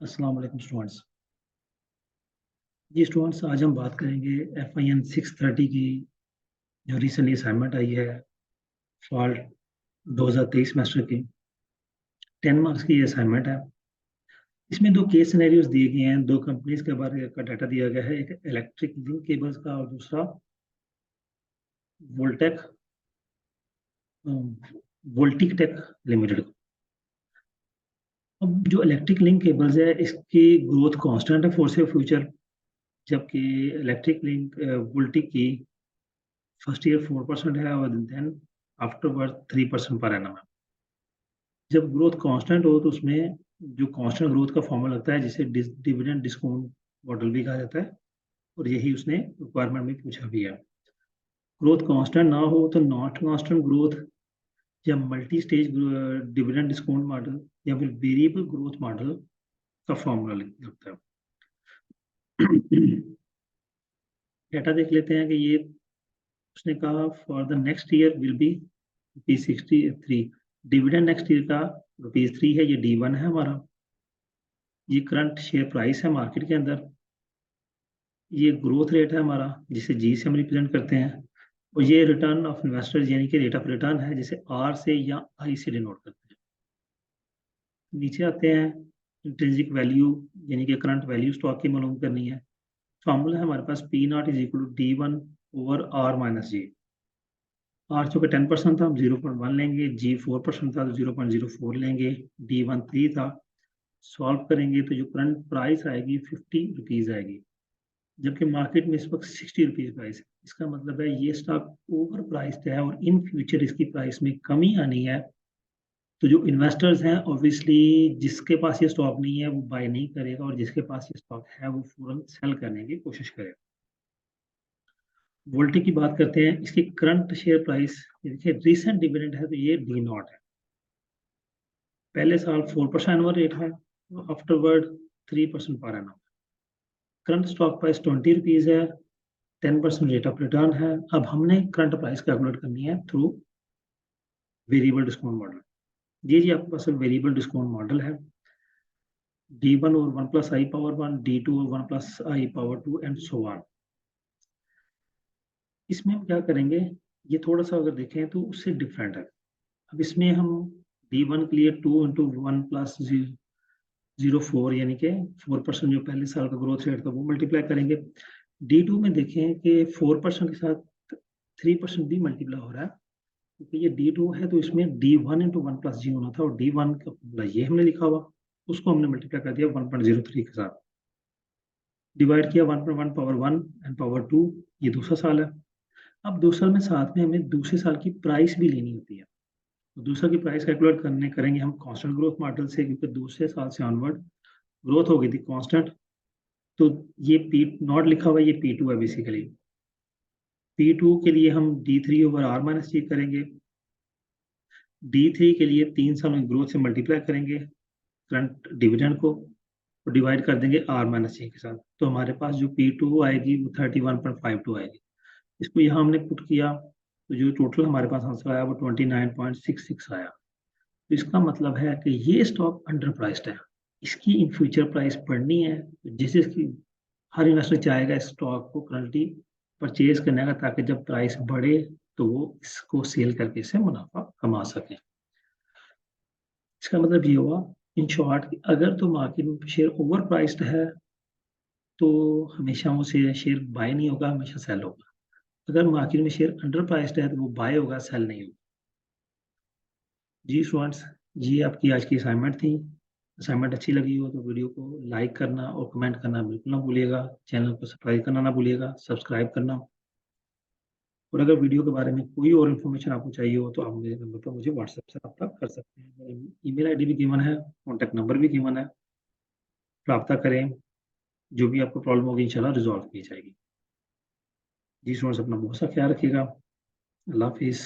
अस्सलाम वालेकुम स्टूडेंट्स। जी स्टूडेंट्स, आज हम बात करेंगे FIN 630 की जो रिसेंटली असाइनमेंट आई है फॉल 2023 सेमेस्टर की 10 मार्क्स की ये असाइनमेंट है। इसमें दो केस सिनेरियोज दिए गए हैं, दो कंपनीज के बारे का डाटा दिया गया है, एक इलेक्ट्रिक लिंक केबल्स का और दूसरा वोल्टेक वोल्टिक टेक लिमिटेड। अब जो इलेक्ट्रिक लिंक केबल्स है इसकी ग्रोथ कांस्टेंट है फोर फ्यूचर, जबकि इलेक्ट्रिक लिंक वोल्टिक की फर्स्ट ईयर 4% है और देन आफ्टरवर्ड 3% पर एनम है। जब ग्रोथ कांस्टेंट हो तो उसमें जो कांस्टेंट ग्रोथ का फॉर्मूला लगता है जिसे डिविडेंड डिस्काउंट मॉडल भी कहा जाता है, और यही उसने रिक्वायरमेंट में पूछा भी है। ग्रोथ कांस्टेंट ना हो तो नॉट कांस्टेंट ग्रोथ या multi stage dividend discount model या फिर वेरिएबल ग्रोथ मॉडल का फॉर्मूला लगता है। डेटा देख लेते हैं कि ये उसने कहा for the next year will be ₹63। Dividend next year का ₹3 है, ये D1 है हमारा। ये करंट शेयर प्राइस है मार्केट के अंदर। ये ग्रोथ रेट है हमारा जिसे जी से हम रिप्रेजेंट करते हैं, और ये रिटर्न ऑफ इन्वेस्टर्स यानी कि रेट ऑफ रिटर्न है जिसे R से या I से डिनोट करते हैं। नीचे आते हैं, इंट्रिंसिक वैल्यू यानी कि करंट वैल्यू स्टॉक की मालूम करनी है। फॉर्मूला है हमारे पास P0 is equal to D1 over R minus G. R चूंकि 10% था हम 0.1 लेंगे, G 4% था तो 0.04 लेंगे, D1 3 था। सॉल्व करेंगे तो जो करंट प्राइस आएगी ₹50 आएगी, जबकि मार्केट में इस वक्त ₹60 प्राइस है। इसका मतलब है ये स्टॉक ओवर प्राइस्ड है और इन फ्यूचर इसकी प्राइस में कमी आनी है। तो जो इन्वेस्टर्स हैं ऑब्वियसली जिसके पास ये स्टॉक नहीं है वो बाय नहीं करेगा, और जिसके पास ये स्टॉक है वो फौरन सेल करने की कोशिश करेगा। वोल्टेक की बात करते हैं, इसकी करंट शेयर प्राइस देखिए रिसेंट डिविडेंड है तो ये D0 है। पहले साल 4% एनुअल रेट है, afterward 3% per annum. Current stock price ₹20 है, 10% रेट ऑफ रिटर्न है। अब हमने करंट प्राइस कैलकुलेट करनी है थ्रू वेरिएबल डिस्काउंट मॉडल। जी आपके पास वेरिएबल डिस्काउंट मॉडल है, D1 और 1 प्लस आई पावर 1, D2 और 1 plus I power 2 and so on. इसमें हम क्या करेंगे, ये थोड़ा सा अगर देखें तो उससे डिफरेंट है। अब इसमें हम D1 के लिए 2 इंटू 1 प्लस 0.04 यानी कि 4% जो पहले साल का ग्रोथ रेट था वो मल्टीप्लाई करेंगे। D2 में देखें कि 4% के साथ 3% भी मल्टीप्लाई हो रहा है, क्योंकि ये D2 है तो इसमें D1 इंटू 1 प्लस जी होना था, और D1 का फॉर्मूला ये हमने लिखा हुआ, उसको हमने मल्टीप्लाई कर दिया 1.03 के साथ, डिवाइड किया 1.1 पावर 1 एंड पावर 2। ये दूसरा साल है। अब 2 साल में साथ में हमें दूसरे साल की प्राइस भी लेनी होती है, तो दूसरा की प्राइस कैलकुलेट करेंगे हम कांस्टेंट ग्रोथ मॉडल से, क्योंकि दूसरे साल से ऑनवर्ड ग्रोथ हो गई थी कांस्टेंट। तो ये P0 लिखा हुआ है, ये P2 है बेसिकली। P2 के लिए हम D3 ओवर R माइनस जी करेंगे। D3 के लिए 3 साल में ग्रोथ से मल्टीप्लाई करेंगे करंट डिविडेंड को, तो डिवाइड कर देंगे R माइनस जी के साथ, तो हमारे पास जो P2 आएगी वो 31.52 आएगी। इसको यहाँ हमने पुट किया तो जो टोटल हमारे पास आंसर आया वो 29.66 आया। तो इसका मतलब है कि ये स्टॉक अंडर प्राइस्ड है, इसकी इन फ्यूचर प्राइस बढ़नी है, तो जिस इसकी हर इन्वेस्टर चाहेगा इस स्टॉक को करंटली परचेज करने का, ताकि जब प्राइस बढ़े तो वो इसको सेल करके इससे मुनाफा कमा सके। इसका मतलब ये हुआ इन शॉर्ट कि अगर तो मार्केट में शेयर ओवर प्राइस्ड है तो हमेशा वो शेयर बाय नहीं होगा, हमेशा सेल होगा। अगर मार्केट में शेयर अंडर प्राइस्ड है तो वो बाय होगा, सेल नहीं होगा। जी स्टूडेंट्स, ये आपकी आज की असाइनमेंट थी। असाइनमेंट अच्छी लगी हो तो वीडियो को लाइक करना और कमेंट करना बिल्कुल ना भूलिएगा। चैनल को सब्सक्राइब करना ना भूलिएगा, सब्सक्राइब करना। और अगर वीडियो के बारे में कोई और इन्फॉर्मेशन आपको चाहिए हो तो आप मेरे नंबर पर मुझे व्हाट्सएप से रब्ता कर सकते हैं। ईमेल आईडी भी गिवन है, कॉन्टैक्ट नंबर भी गिवन है, रब्ता करें। जो भी आपको प्रॉब्लम होगी इंशाल्लाह रिजॉल्व की जाएगी। जी स्टूडेंट्स, अपना बहुत सा ख्याल रखिएगा। अल्लाह हाफिज़।